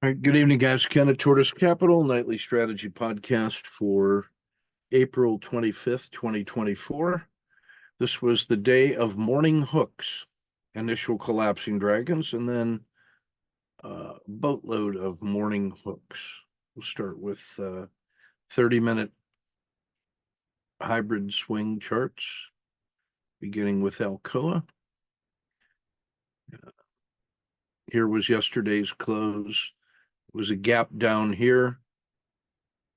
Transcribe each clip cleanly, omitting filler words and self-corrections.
All right, good evening, guys. Ken at Tortoise Capital, nightly strategy podcast for April 25th, 2024. This was the day of morning hooks, initial collapsing dragons, and then a boatload of morning hooks. We'll start with 30-minute hybrid swing charts, beginning with Alcoa. Here was yesterday's close. It was a gap down here,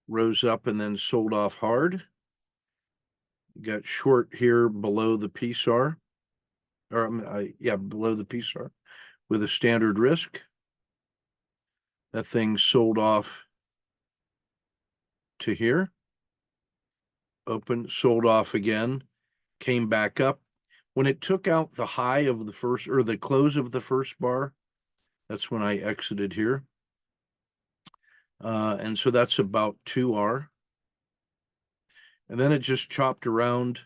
rose up and then sold off hard. Got short here below the PSAR, below the PSAR with a standard risk. That thing sold off to here, open, sold off again, came back up. When it took out the high of the first, or the close of the first bar, that's when I exited here. And so that's about 2R. And then it just chopped around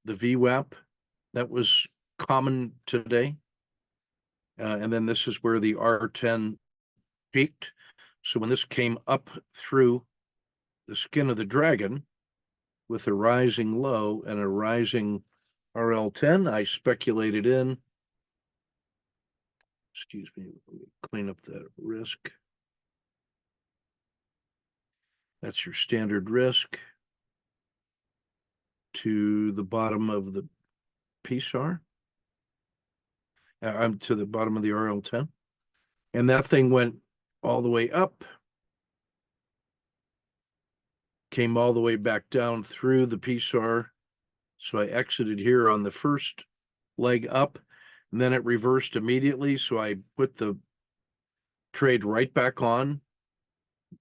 the VWAP. That was common today. And then this is where the R10 peaked. So when this came up through the skin of the dragon with a rising low and a rising RL10, I speculated in. Excuse me, let me clean up that risk. That's your standard risk to the bottom of the PSAR. I'm to the bottom of the RL10. And that thing went all the way up, came all the way back down through the PSAR. So I exited here on the first leg up, and then it reversed immediately. So I put the trade right back on,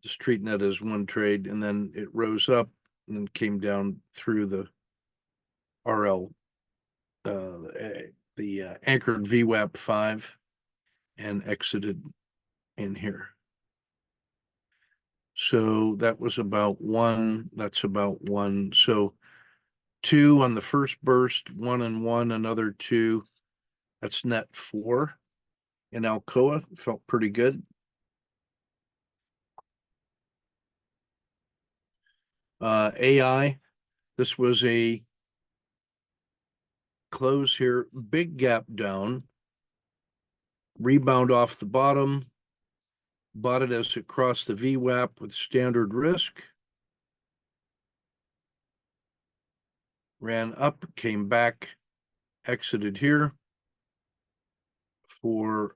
just treating it as one trade, and then it rose up and then came down through the RL, the anchored VWAP 5 and exited in here. So that was about 1. That's about 1. So 2 on the first burst, 1 and 1, another 2. That's net 4 in Alcoa. Felt pretty good. AI, this was a close here, big gap down, rebound off the bottom, bought it as it crossed the VWAP with standard risk, ran up, came back, exited here for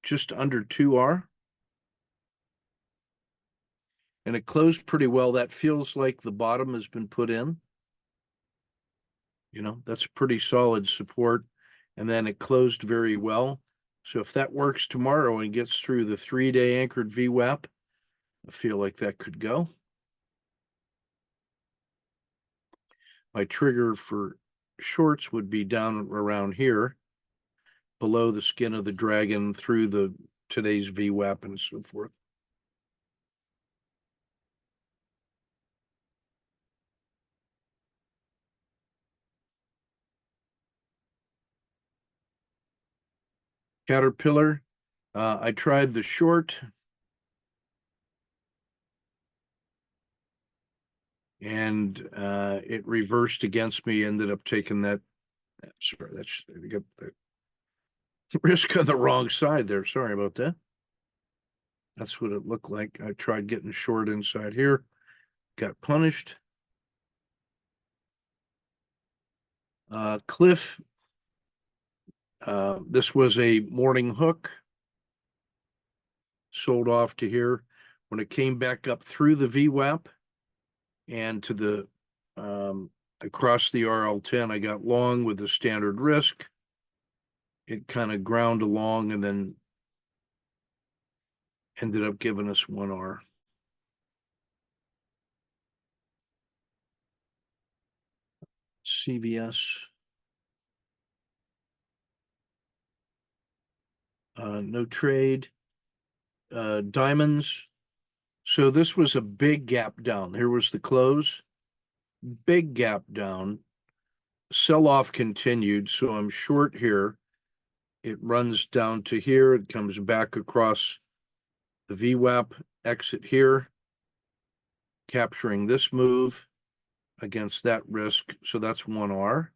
just under 2R. And it closed pretty well. That feels like the bottom has been put in. You know, that's pretty solid support. And then it closed very well. So if that works tomorrow and gets through the 3-day anchored VWAP, I feel like that could go. My trigger for shorts would be down around here, below the skin of the dragon through the today's VWAP and so forth. Caterpillar, I tried the short, and it reversed against me, ended up taking that. Sorry, that's, I got the risk on the wrong side there. Sorry about that. That's what it looked like. I tried getting short inside here, got punished. Cliff, this was a morning hook, sold off to here. When it came back up through the VWAP and to the across the RL10, I got long with the standard risk. It kind of ground along and then ended up giving us 1R. CVS. No trade. Diamonds. So this was a big gap down. Here was the close. Big gap down. Sell-off continued, so I'm short here. It runs down to here. It comes back across the VWAP exit here, capturing this move against that risk. So that's 1R.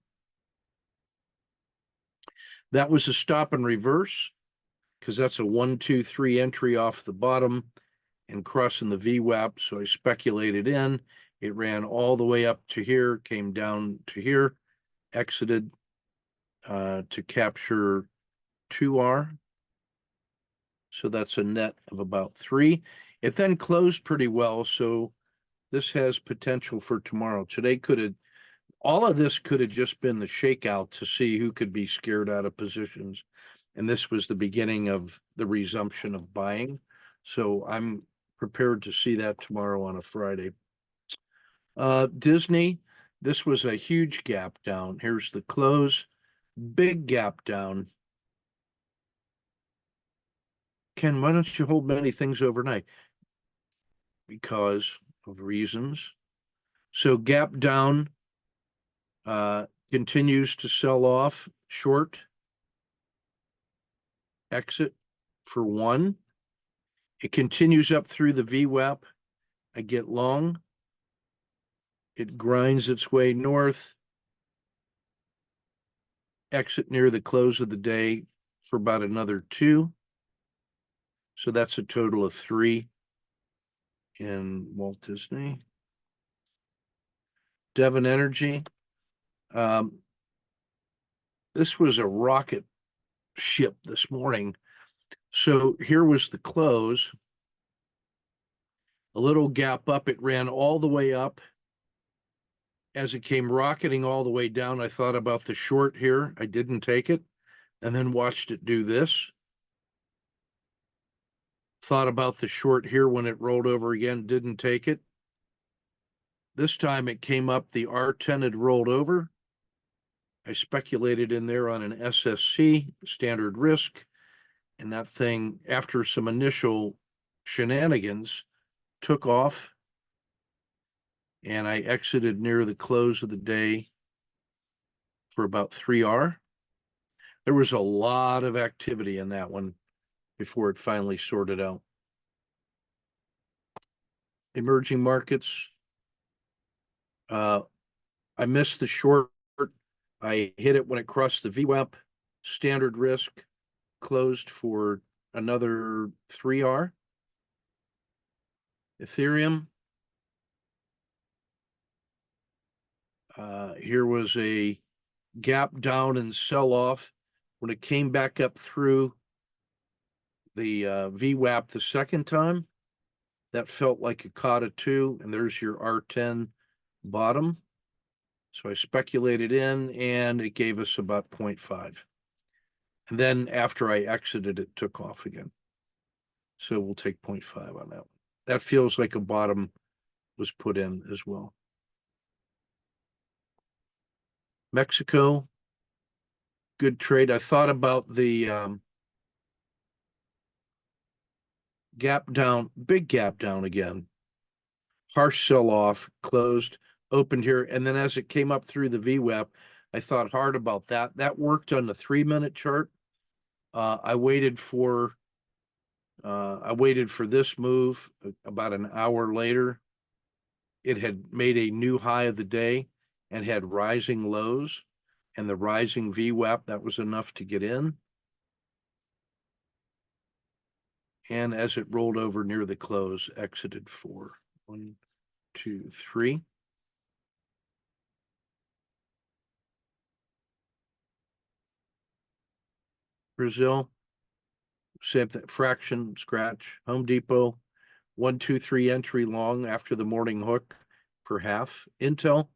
That was a stop and reverse because that's a 1, 2, 3 entry off the bottom and crossing the VWAP. So I speculated in. It ran all the way up to here, came down to here, exited to capture 2R. So that's a net of about 3. It then closed pretty well. So this has potential for tomorrow. Today all of this could have just been the shakeout to see who could be scared out of positions. And this was the beginning of the resumption of buying. So I'm prepared to see that tomorrow on a Friday. Disney, this was a huge gap down. Here's the close, big gap down. Ken, why don't you hold many things overnight? Because of reasons. So gap down, continues to sell off, short, exit for 1. It continues up through the VWAP. I get long. It grinds its way north. Exit near the close of the day for about another 2. So that's a total of 3 in Walt Disney. Devon Energy. This was a rocket ship this morning. So here was the close. A little gap up. It ran all the way up. As it came rocketing all the way down, I thought about the short here. I didn't take it, and then watched it do this. Thought about the short here when it rolled over again, didn't take it. This time it came up, the R10 had rolled over. I speculated in there on an SSC, standard risk, and that thing, after some initial shenanigans, took off, and I exited near the close of the day for about 3R. There was a lot of activity in that one before it finally sorted out. Emerging markets. I missed the short. I hit it when it crossed the VWAP. Standard risk closed for another 3R. Ethereum. Here was a gap down and sell off. When it came back up through the VWAP the second time, that felt like a COTA 2, and there's your R10 bottom. So I speculated in, and it gave us about 0.5. And then after I exited, it took off again. So we'll take 0.5 on that one. That feels like a bottom was put in as well. Mexico, good trade. I thought about the gap down, big gap down again. Harsh sell-off, closed, opened here, and then as it came up through the VWAP, I thought hard about that. That worked on the 3-minute chart. I waited for this move about an hour later. It had made a new high of the day and had rising lows, and the rising VWAP, that was enough to get in. And as it rolled over near the close, exited for 1, 2, 3. Brazil, same thing, fraction, scratch. Home Depot, 1, 2, 3 entry long after the morning hook for half. Intel,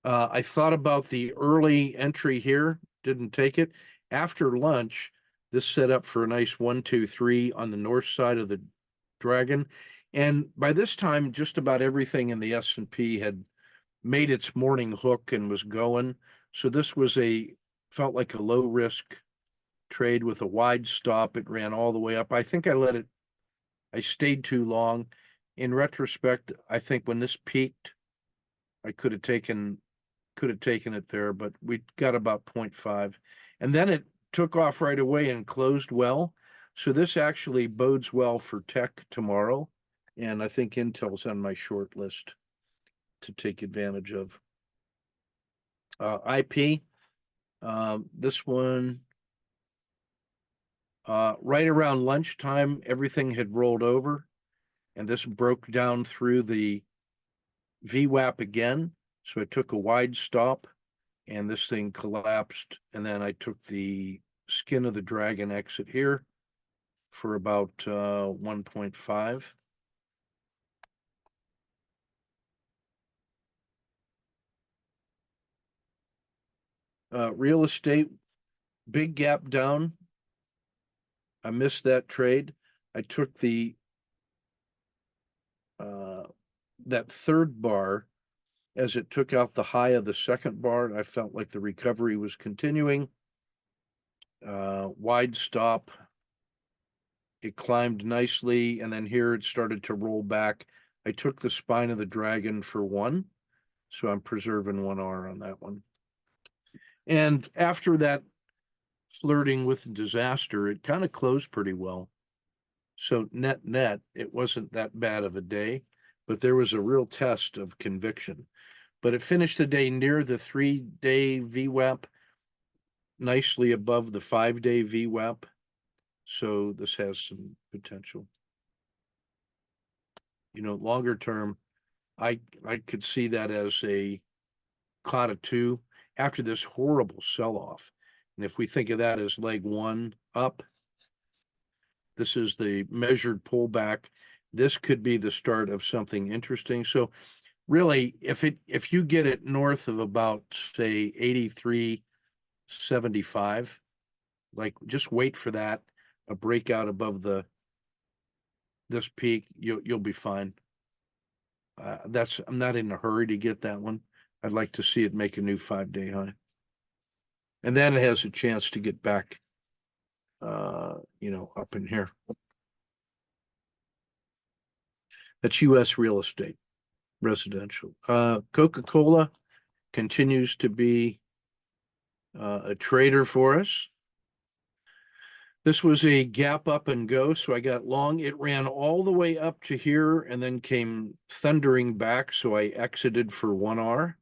I thought about the early entry here, didn't take it. After lunch, this set up for a nice 1, 2, 3 on the north side of the dragon. And by this time, just about everything in the S&P had made its morning hook and was going. So this was felt like a low risk trade with a wide stop. It ran all the way up. I think I stayed too long. In retrospect, I think when this peaked, I could have taken it there, but we got about 0.5. And then it took off right away and closed well. So this actually bodes well for tech tomorrow. And I think Intel's on my short list to take advantage of. IP, this one, right around lunchtime, everything had rolled over, and this broke down through the VWAP again. So I took a wide stop, and this thing collapsed. And then I took the skin of the dragon exit here for about 1.5. Real estate, big gap down. I missed that trade. I took the that third bar as it took out the high of the second bar, and I felt like the recovery was continuing. Wide stop. It climbed nicely, and then here it started to roll back. I took the spine of the dragon for 1, so I'm preserving 1R on that one. And after that flirting with disaster, it kind of closed pretty well. So net, it wasn't that bad of a day, but there was a real test of conviction. But it finished the day near the 3-day VWAP, nicely above the 5-day VWAP. So this has some potential. Longer term, I could see that as a Cloud of 2 after this horrible sell-off. And if we think of that as leg 1 up, this is the measured pullback. This could be the start of something interesting. So really, if you get it north of about, say, 83.75, like just wait for that, a breakout above this peak, you'll be fine. I'm not in a hurry to get that one. I'd like to see it make a new 5-day high. And then it has a chance to get back, up in here. That's US real estate, residential. Coca-Cola continues to be a trader for us. This was a gap up and go, so I got long. It ran all the way up to here and then came thundering back, so I exited for 1R.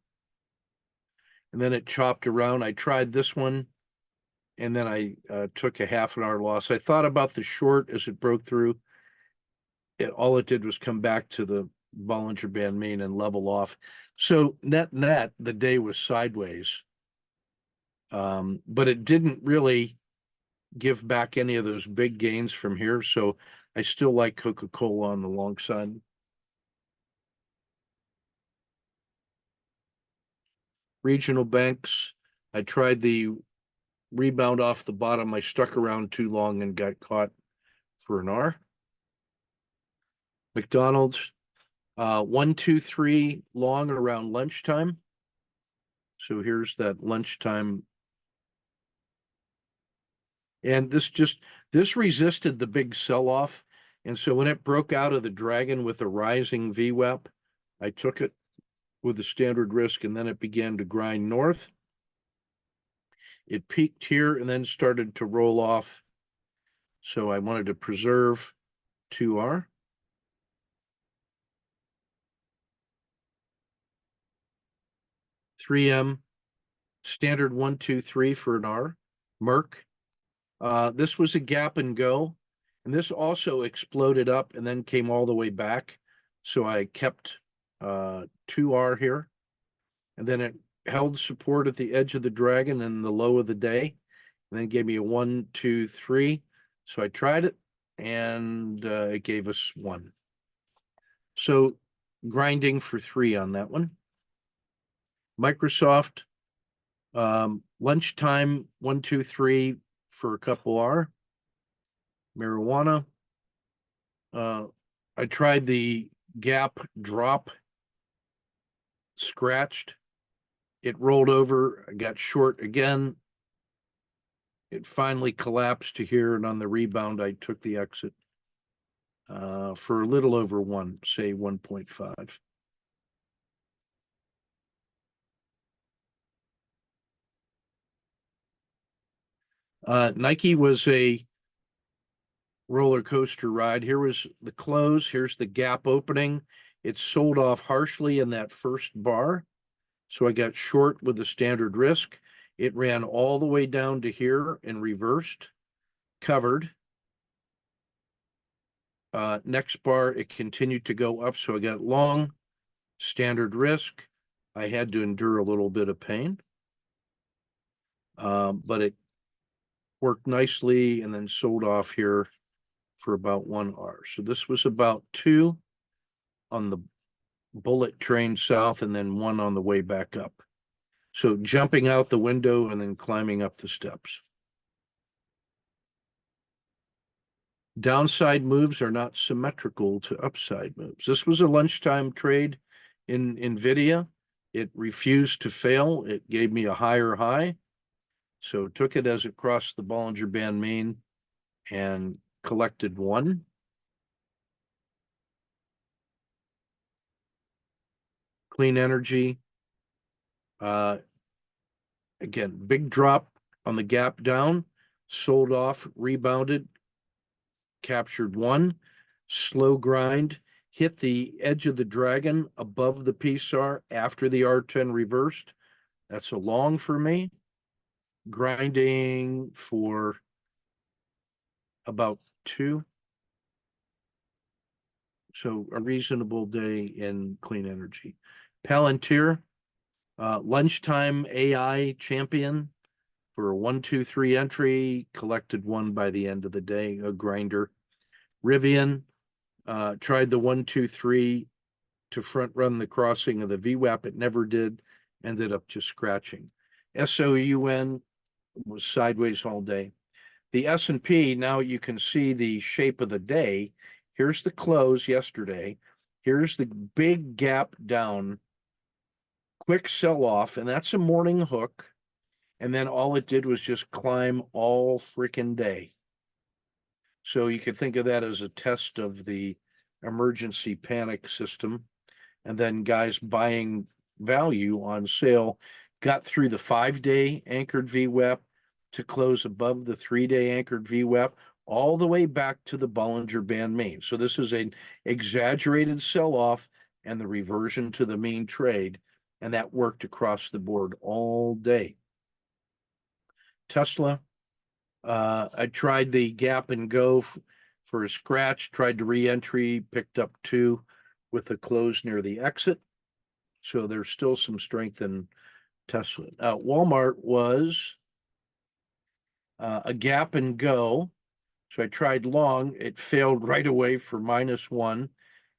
And then it chopped around. I tried this one, and then I took a half an hour loss. I thought about the short as it broke through. All it did was come back to the Bollinger Band mean and level off. So net, the day was sideways. But it didn't really give back any of those big gains from here. So I still like Coca-Cola on the long side. Regional banks, I tried the rebound off the bottom. I stuck around too long and got caught for an R. McDonald's, 1, 2, 3 long around lunchtime. So here's that lunchtime. And this resisted the big sell-off. And so when it broke out of the dragon with a rising VWAP, I took it with the standard risk, and then it began to grind north. It peaked here and then started to roll off. So I wanted to preserve 2R. $3M, standard 1, 2, 3 for an R. Merck. This was a gap and go. And this also exploded up and then came all the way back. So I kept 2R here. And then it held support at the edge of the dragon and the low of the day. And then gave me a 1, 2, 3. So I tried it, and it gave us 1. So grinding for 3 on that one. Microsoft, lunchtime, 1, 2, 3 for a couple R. Marijuana. I tried the gap drop, scratched. It rolled over. I got short again. It finally collapsed to here, and on the rebound, I took the exit for a little over 1, say 1.5. Nike was a roller coaster ride. Here was the close. Here's the gap opening. It sold off harshly in that first bar. So I got short with the standard risk. It ran all the way down to here and reversed, covered. Next bar, it continued to go up. So I got long, standard risk. I had to endure a little bit of pain, but it worked nicely and then sold off here for about 1 hour. So this was about 2 on the bullet train south and then 1 on the way back up. So jumping out the window and then climbing up the steps. Downside moves are not symmetrical to upside moves. This was a lunchtime trade in NVIDIA. It refused to fail. It gave me a higher high. So took it as it crossed the Bollinger Band mean and collected 1. Clean energy. Again, big drop on the gap down, sold off, rebounded, captured 1, slow grind, hit the edge of the dragon above the PSAR after the R10 reversed. That's a long for me. Grinding for about 2. So a reasonable day in clean energy. Palantir, lunchtime AI champion for a 1, 2, 3 entry, collected 1 by the end of the day, a grinder. Rivian, tried the 1, 2, 3 to front run the crossing of the VWAP. It never did, ended up just scratching. SOUN was sideways all day. The S&P, now you can see the shape of the day. Here's the close yesterday. Here's the big gap down, quick sell off, and that's a morning hook. And then all it did was just climb all freaking day. So you could think of that as a test of the emergency panic system. And then guys buying value on sale got through the 5-day anchored VWAP to close above the 3-day anchored VWAP all the way back to the Bollinger Band mean. So this is an exaggerated sell-off and the reversion to the mean trade. And that worked across the board all day. Tesla, I tried the gap and go for a scratch, tried to re-entry, picked up 2 with a close near the exit. So there's still some strength in Tesla. Walmart was a gap and go. So I tried long. It failed right away for -1.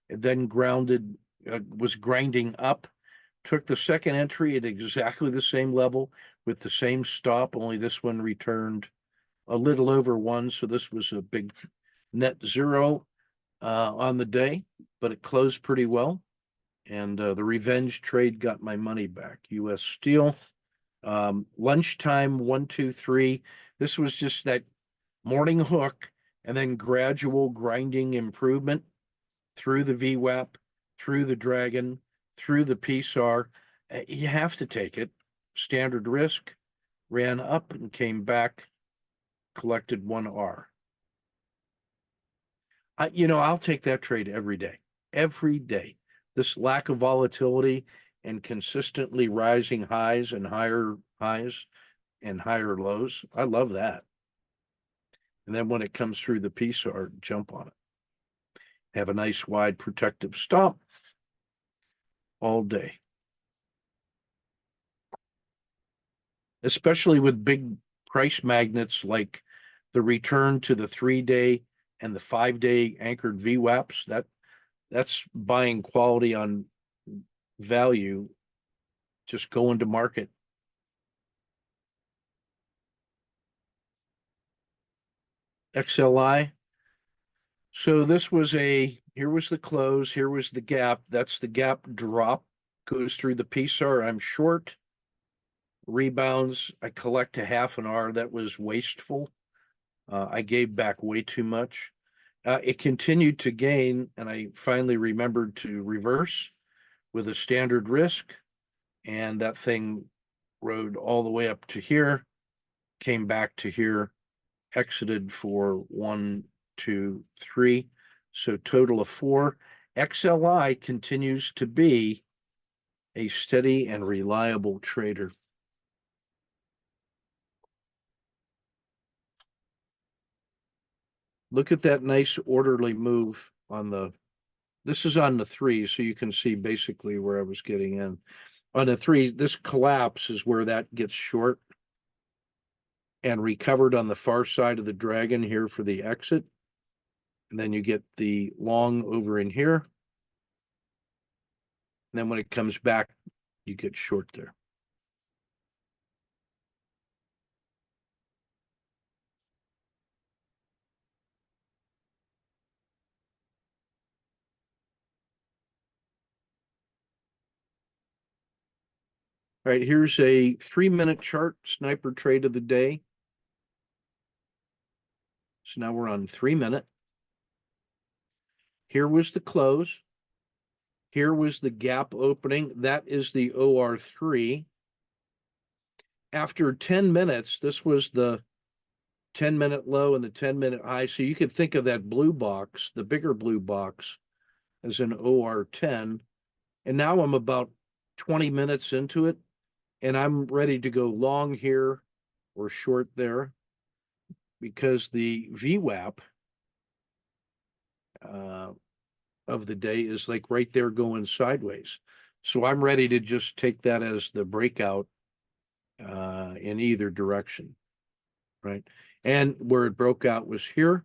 It then grounded, was grinding up. Took the second entry at exactly the same level with the same stop, only this one returned a little over 1. So this was a big net 0 on the day, but it closed pretty well. And the revenge trade got my money back. US Steel, lunchtime 1, 2, 3. This was just that morning hook and then gradual grinding improvement through the VWAP, through the dragon, through the PSAR. You have to take it. Standard risk, ran up and came back, collected 1R. I'll take that trade every day. Every day. This lack of volatility and consistently rising highs and higher highs and higher lows. I love that. And then when it comes through the PSAR, jump on it. Have a nice wide protective stop all day. Especially with big price magnets like the return to the 3-day and the 5-day anchored VWAPs. That's buying quality on value. Just go into market. XLI. So this was here was the close, here was the gap. That's the gap drop, goes through the PSAR. I'm short. Rebounds, I collect a half an R. That was wasteful. I gave back way too much. It continued to gain, and I finally remembered to reverse with a standard risk, and that thing rode all the way up to here, came back to here, exited for 1, 2, 3. So total of 4. XLI continues to be a steady and reliable trader. Look at that nice orderly move on the, this is on the 3, so you can see basically where I was getting in. On the 3, this collapse is where that gets short and recovered on the far side of the dragon here for the exit. And then you get the long over in here. And then when it comes back, you get short there. All right, here's a 3-minute chart, sniper trade of the day. So now we're on 3-minute. Here was the close. Here was the gap opening. That is the OR3. After 10 minutes, this was the 10-minute low and the 10-minute high. So you could think of that blue box, the bigger blue box, as an OR10. And now I'm about 20 minutes into it, and I'm ready to go long here or short there because the VWAP of the day is like right there going sideways. So I'm ready to just take that as the breakout in either direction, right? And where it broke out was here.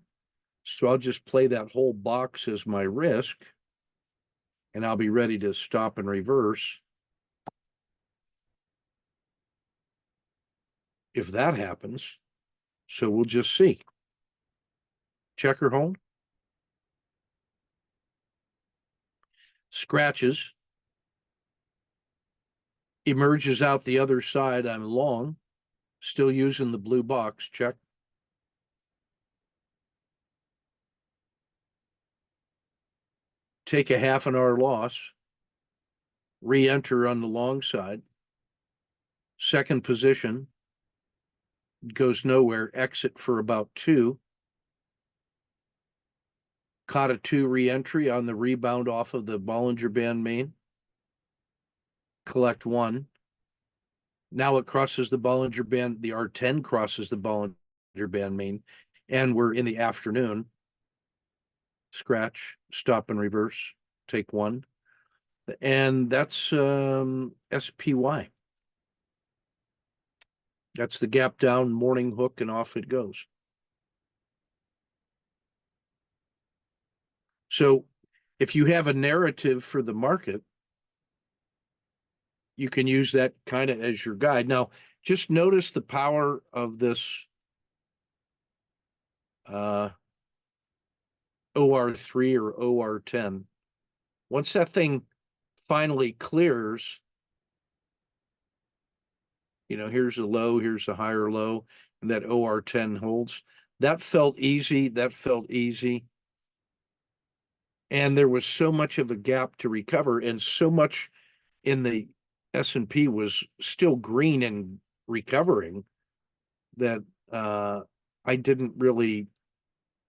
So I'll just play that whole box as my risk, and I'll be ready to stop and reverse if that happens. So we'll just see. Check or hold. Scratches. Emerges out the other side. I'm long. Still using the blue box. Check. Take a half-an-hour loss. Re-enter on the long side. Second position. Goes nowhere. Exit for about 2. Caught a 2 re-entry on the rebound off of the Bollinger Band main. Collect 1. Now it crosses the Bollinger Band. The R10 crosses the Bollinger Band main, and we're in the afternoon. Scratch, stop and reverse, take 1. And that's SPY. That's the gap down, morning hook, and off it goes. So if you have a narrative for the market, you can use that kind of as your guide. Now, just notice the power of this OR3 or OR10. Once that thing finally clears, you know, here's a low, here's a higher low, and that OR10 holds. That felt easy. That felt easy. And there was so much of a gap to recover, and so much in the S&P was still green and recovering that I didn't really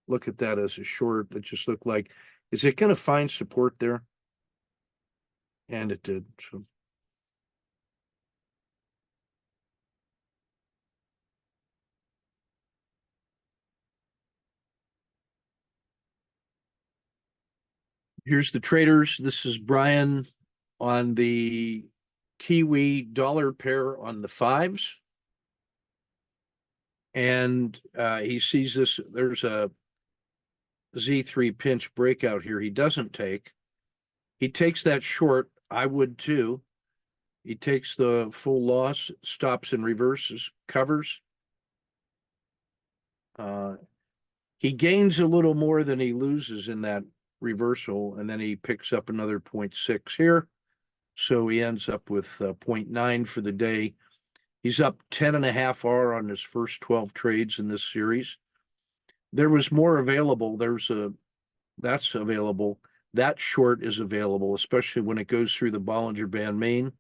look at that as a short. It just looked like, is it going to find support there? And it did. So here's the traders. This is Brian on the Kiwi dollar pair on the 5s. And he sees this, there's a Z3 pinch breakout here. He doesn't take. He takes that short. I would too. He takes the full loss, stops and reverses, covers. He gains a little more than he loses in that reversal, and then he picks up another 0.6 here. So he ends up with 0.9 for the day. He's up 10.5 R on his first 12 trades in this series. There was more available. That's available. That short is available, especially when it goes through the Bollinger Band main.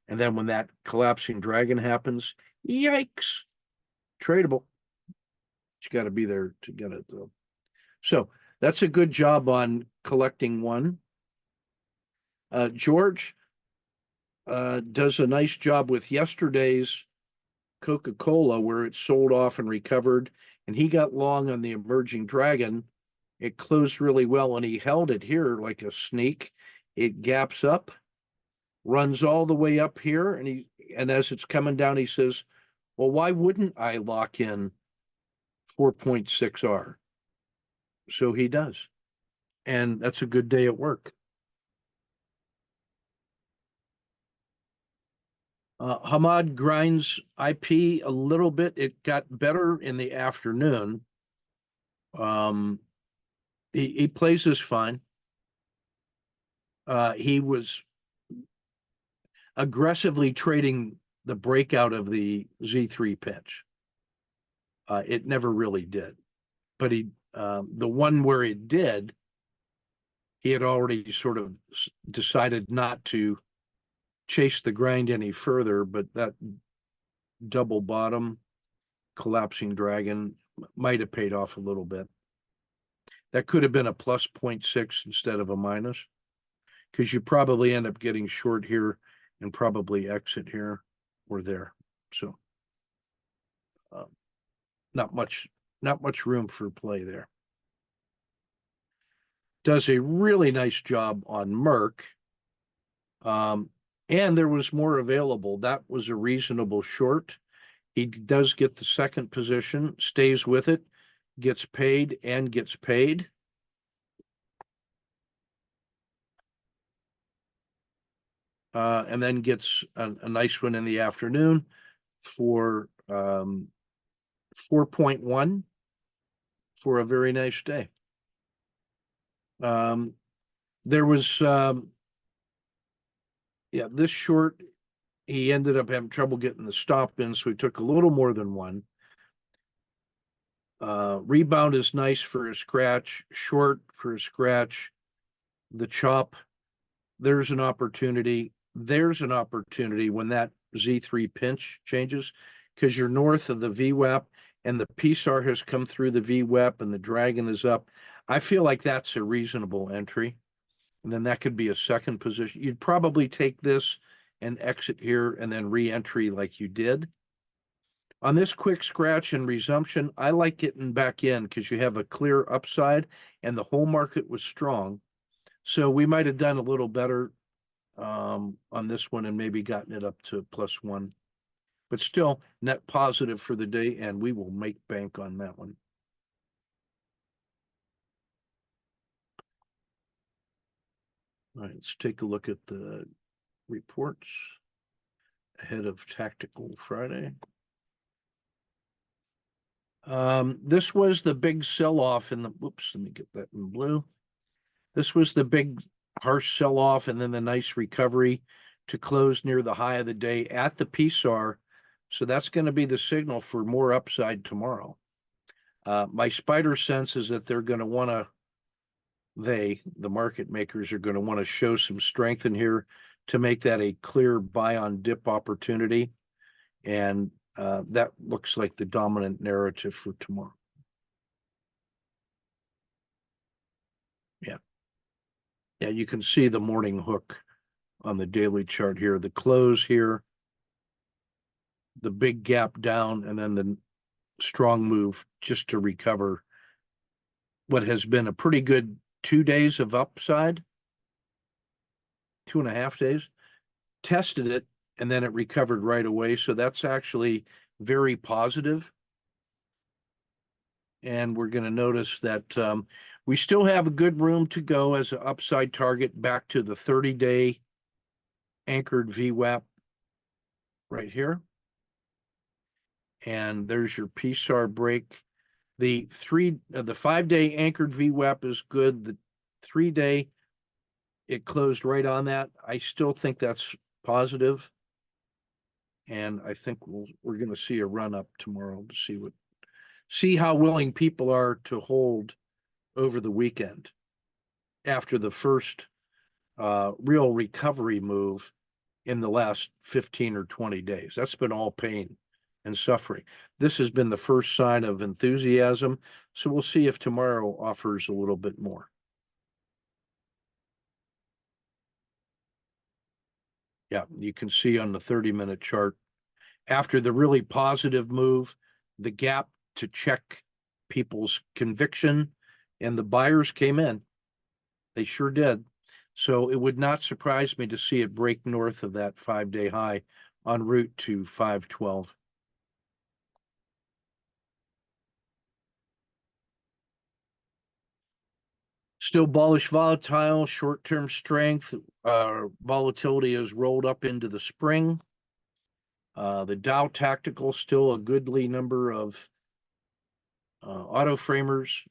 And then when that collapsing dragon happens, yikes, tradable. You got to be there to get it, though. So that's a good job on collecting one. George does a nice job with yesterday's Coca-Cola where it sold off and recovered, and he got long on the emerging dragon. It closed really well, and he held it here like a snake. It gaps up, runs all the way up here, and as it's coming down, he says, well, why wouldn't I lock in 4.6R? So he does. And that's a good day at work. Hamad grinds IP a little bit. It got better in the afternoon. He plays this fine. He was aggressively trading the breakout of the Z3 pitch. It never really did, but the one where it did, he had already sort of decided not to chase the grind any further, but that double bottom collapsing dragon might have paid off a little bit. That could have been a plus 0.6 instead of a minus, because you probably end up getting short here and probably exit here or there. So not much room for play there. Does a really nice job on Merck. And there was more available. That was a reasonable short. He does get the second position, stays with it, gets paid and gets paid. And then gets a nice one in the afternoon for 4.1 for a very nice day. There was, this short, he ended up having trouble getting the stop in, so he took a little more than one. Rebound is nice for a scratch, short for a scratch. The chop, there's an opportunity. There's an opportunity when that Z3 pinch changes, because you're north of the VWAP and the PSAR has come through the VWAP and the dragon is up. I feel like that's a reasonable entry. And then that could be a second position. You'd probably take this and exit here and then re-entry like you did. On this quick scratch and resumption, I like getting back in because you have a clear upside and the whole market was strong. So we might have done a little better on this one and maybe gotten it up to +1. But still net positive for the day, and we will make bank on that one. All right, let's take a look at the reports ahead of Tactical Friday. This was the big sell-off in the, whoops, let me get that in blue. This was the big harsh sell-off and then the nice recovery to close near the high of the day at the PSAR. So that's going to be the signal for more upside tomorrow. My spider sense is that they're going to want to, the market makers are going to want to show some strength in here to make that a clear buy on dip opportunity. And that looks like the dominant narrative for tomorrow. Yeah. Yeah, you can see the morning hook on the daily chart here. The close here, the big gap down, and then the strong move just to recover what has been a pretty good 2 days of upside, 2.5 days. Tested it, and then it recovered right away. So that's actually very positive. And we're going to notice that we still have a good room to go as an upside target back to the 30-day anchored VWAP right here. And there's your PSAR break. The 5-day anchored VWAP is good. The 3-day, it closed right on that. I still think that's positive. And I think we're going to see a run up tomorrow to see how willing people are to hold over the weekend after the first real recovery move in the last 15 or 20 days. That's been all pain and suffering. This has been the first sign of enthusiasm, so we'll see if tomorrow offers a little bit more. Yeah, you can see on the 30-minute chart, after the really positive move, the gap to check people's conviction, and the buyers came in. They sure did. So it would not surprise me to see it break north of that 5-day high en route to 512. Still bullish volatile, short-term strength. Volatility has rolled up into the spring. The Dow Tactical, still a goodly number of auto framers.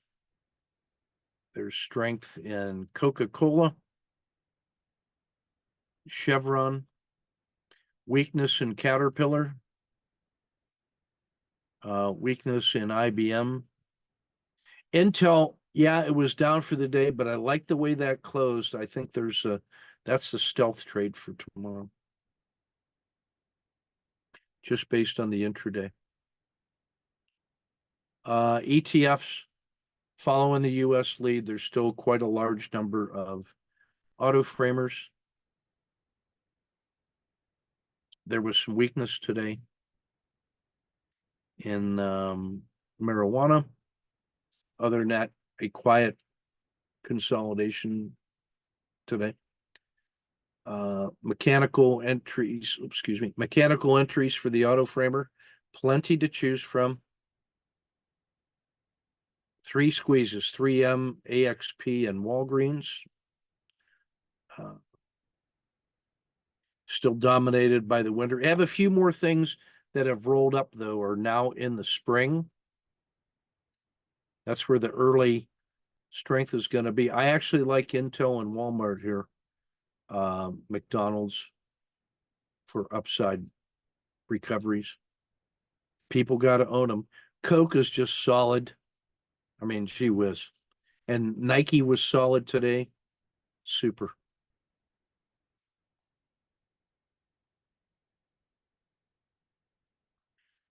There's strength in Coca-Cola, Chevron, weakness in Caterpillar, weakness in IBM. Intel, yeah, it was down for the day, but I like the way that closed. I think that's the stealth trade for tomorrow, just based on the intraday. ETFs following the US lead. There's still quite a large number of auto framers. There was some weakness today in marijuana. Other than that, a quiet consolidation today. Mechanical entries for the auto framer. Plenty to choose from. 3 squeezes, 3M, AXP, and Walgreens. Still dominated by the winter. I have a few more things that have rolled up, though, are now in the spring. That's where the early strength is going to be. I actually like Intel and Walmart here. McDonald's for upside recoveries. People got to own them. Coke is just solid. I mean, gee whiz. And Nike was solid today. Super.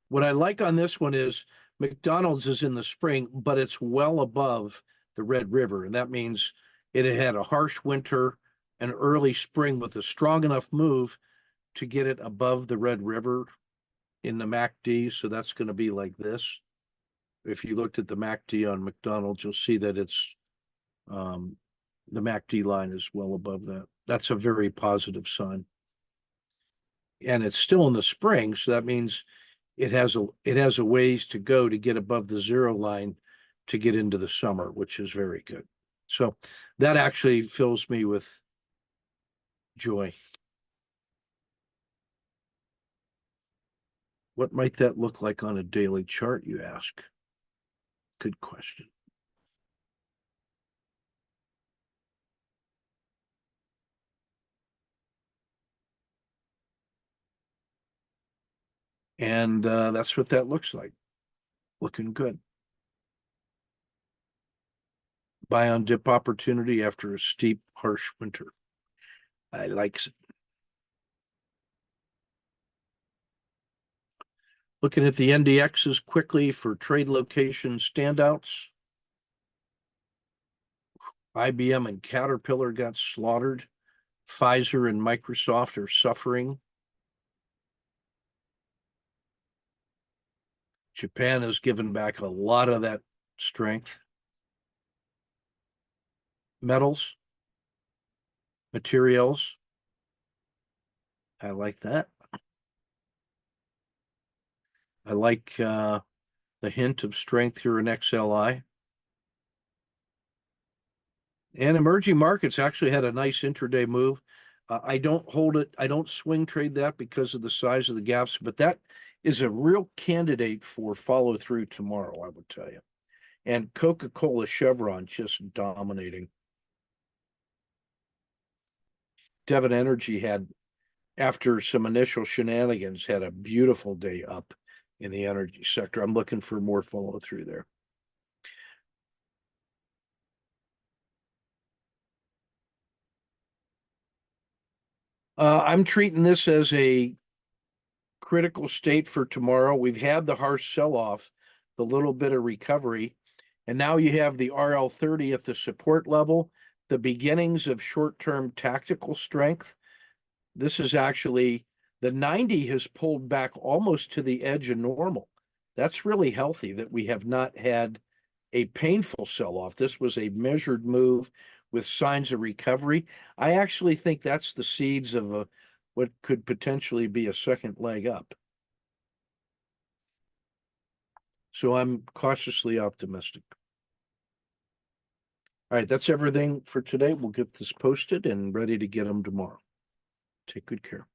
What I like on this one is McDonald's is in the spring, but it's well above the Red River. And that means it had a harsh winter and early spring with a strong enough move to get it above the Red River in the MACD. So that's going to be like this. If you looked at the MACD on McDonald's, you'll see that it's the MACD line is well above that. That's a very positive sign. And it's still in the spring, so that means it has a ways to go to get above the 0 line to get into the summer, which is very good. So that actually fills me with joy. What might that look like on a daily chart, you ask? Good question. And that's what that looks like. Looking good. Buy on dip opportunity after a steep, harsh winter. I like it. Looking at the NDXs quickly for trade location standouts. IBM and Caterpillar got slaughtered. Pfizer and Microsoft are suffering. Japan has given back a lot of that strength. Metals, materials. I like that. I like the hint of strength here in XLI. And emerging markets actually had a nice intraday move. I don't hold it. I don't swing trade that because of the size of the gaps, but that is a real candidate for follow through tomorrow, I would tell you. And Coca-Cola, Chevron just dominating. Devon Energy had, after some initial shenanigans, had a beautiful day up in the energy sector. I'm looking for more follow through there. I'm treating this as a critical state for tomorrow. We've had the harsh sell-off, the little bit of recovery, and now you have the RL30 at the support level, the beginnings of short-term tactical strength. This is actually, the 90 has pulled back almost to the edge of normal. That's really healthy that we have not had a painful sell-off. This was a measured move with signs of recovery. I actually think that's the seeds of what could potentially be a second leg up. So I'm cautiously optimistic. All right, that's everything for today. We'll get this posted and ready to get them tomorrow. Take good care.